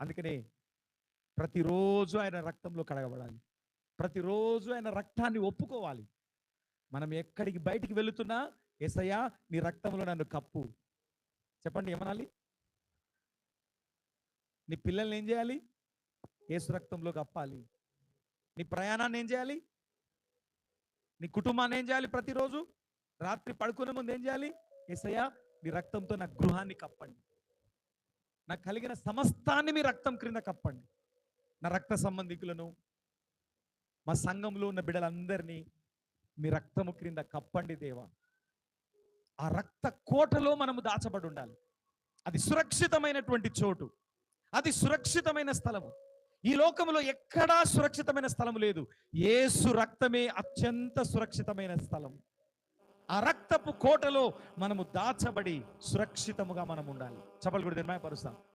అందుకనే ప్రతిరోజు ఆయన రక్తంలో కడగబడాలి. ప్రతిరోజు ఆయన రక్తాన్ని ఒప్పుకోవాలి. మనం ఎక్కడికి బయటికి వెళుతున్నా, యేసయ్యా నీ రక్తంలో నన్ను కప్పు. చెప్పండి ఏమనాలి? నీ పిల్లల్ని ఏం చేయాలి? యేసు రక్తంలో కప్పాలి. నీ ప్రయాణాన్ని ఏం చేయాలి? నీ కుటుంబాన్ని ఏం చేయాలి? ప్రతిరోజు రాత్రి పడుకునే ముందు ఏం చేయాలి? యేసయ్యా నీ రక్తంతో నా గృహాన్ని కప్పండి. నాకు కలిగిన సమస్తాన్ని మీ రక్తం క్రింద కప్పండి. నా రక్త సంబంధికులను, మా సంఘంలో ఉన్న బిడ్డలందరినీ మీ రక్తము క్రింద కప్పండి దేవా. ఆ రక్త కోటలో మనము దాచబడి ఉండాలి. అది సురక్షితమైనటువంటి చోటు, అది సురక్షితమైన స్థలము. ఈ లోకంలో ఎక్కడా సురక్షితమైన స్థలము లేదు. యేసు రక్తమే అత్యంత సురక్షితమైన స్థలం. ఆ రక్తపు కోటలో మనము దాచబడి సురక్షితముగా మనం ఉండాలి. చప్పట్లు కొట్టి మహిమపరుస్తాం.